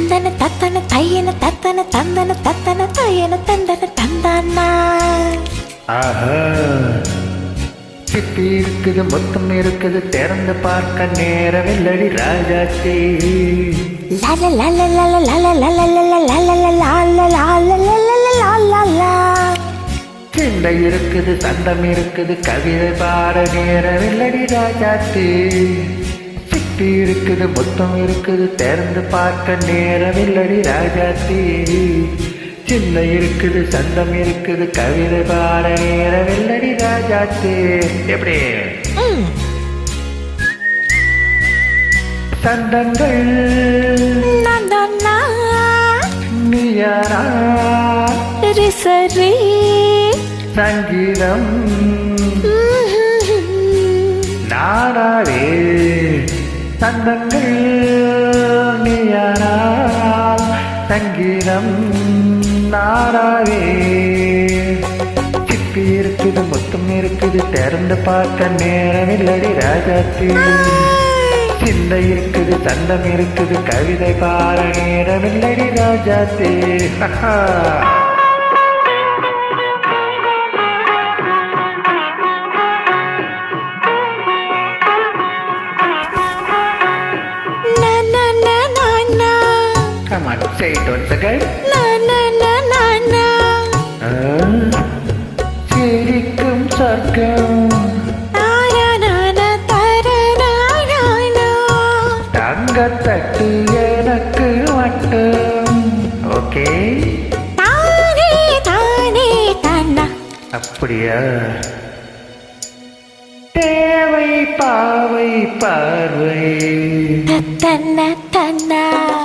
தந்தன தத்தன தையன தத்தன தந்தன தத்தன தையன தந்தன தந்தானா. ஆஹா, சிப்பி இருக்குது மொத்தம் இருக்குது திறந்து பார்க்க நேரமில்லடி ராஜாத்தி. சிந்தை இருக்குது சந்தம் இருக்குது கவிதை பாட நேரமில்லடி ராஜாத்தி. சிப்பி இருக்குது மொத்தம் இருக்குது திறந்து பார்க்க நேரமில்லடி ராஜாத்தி. சின்ன இருக்குது சந்தம் இருக்குது கவிதை பாட நேரமில்லடி ராஜாத்தி. எப்படி சந்தங்கள் நீயாரா சரி சங்கீதம் நானாவே. சந்தங்கள் நீயாரா சங்கீதம் நானாவே. சிப்பி இருக்குது மொத்தம் இருக்குது திறந்து பார்க்க நேரமில்லடி ராஜாத்தி. சிந்தை இருக்குது சந்தம் இருக்குது கவிதை பாட நேரமில்லடி Rajathi. Come on, say it once again. சிரிக்கும் சொர்க்கம் தங்கத்தட்டு எனக்கு மட்டும். ஓகே, அப்படியா? தேவை பாவை பார்வை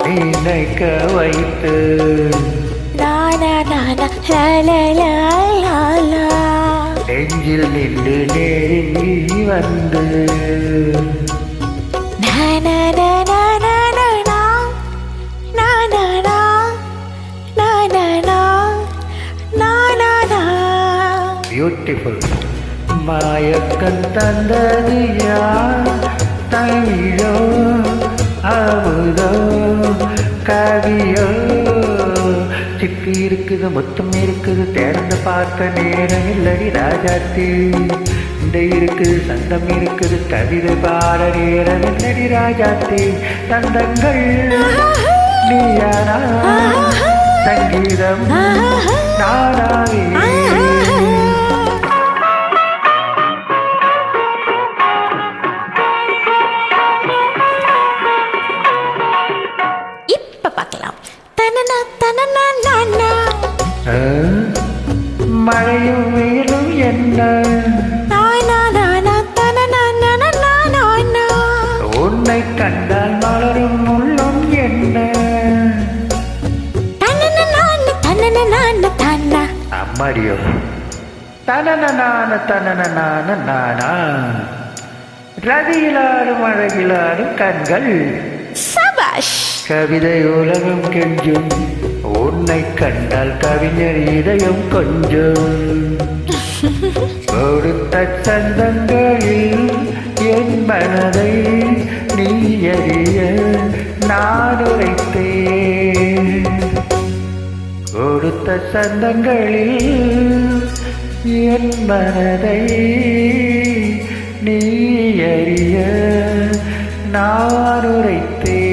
நினைக்க வைத்து நெஞ்சில் நின்று நெருங்கி வந்து பியூட்டிஃபுல். மயக்கம் தந்தது யார்? தமிழோ அமுதோ கவியோ? சிப்பி இருக்குது மொத்தம் இருக்குது திறந்து பார்க்க நேரம் இல்லடி ராஜாத்தி. இந்த இருக்குது சந்தம் இருக்குது கவிதை பாட நேரம் இல்லடி ராஜாத்தி. சந்தங்கள் நீயானா சங்கீதம் நானாவே. மழையும் வெயிலும் என்ன உன்னை கண்டால் மலரும் உள்ளம் என்ன? அம்மாடியோ தனன நானா. ரதியிலாடும் அழகிலாடும் கண்கள் கவிதை உலகம் கெஞ்சும். உன்னை கண்டால் கவிஞர் இதயம் கொஞ்சம். கொடுத்த சந்தங்களில் என் மனதை நீ அறிய நான் உரைத்தேன். கொடுத்த சந்தங்களில் என் மனதை நீ அறிய நான் உரைத்தேன்.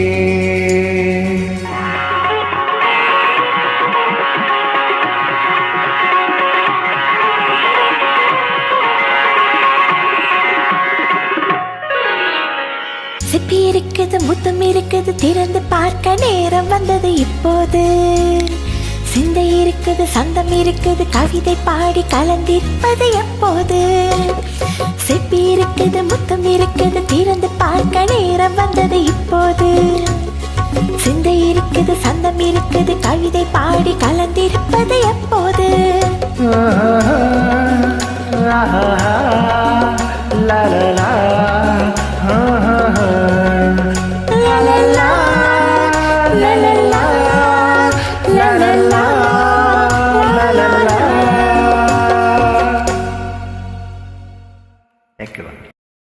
சிப்பி இருக்குது முத்தம் இருக்குது திறந்து பார்க்க நேரம் வந்தது இப்போது. சிந்தை இருக்குது சந்தம் இருக்குது கவிதை பாடி கலந்திருப்பது எப்போது. சிப்பி இருக்குது முத்தம் இருக்குது திறந்து பார்க்க நேரம் வந்தது இப்போது. சிந்தை இருக்குது சந்தம் இருக்குது கவிதை பாடி கலந்திருப்பது எப்போது.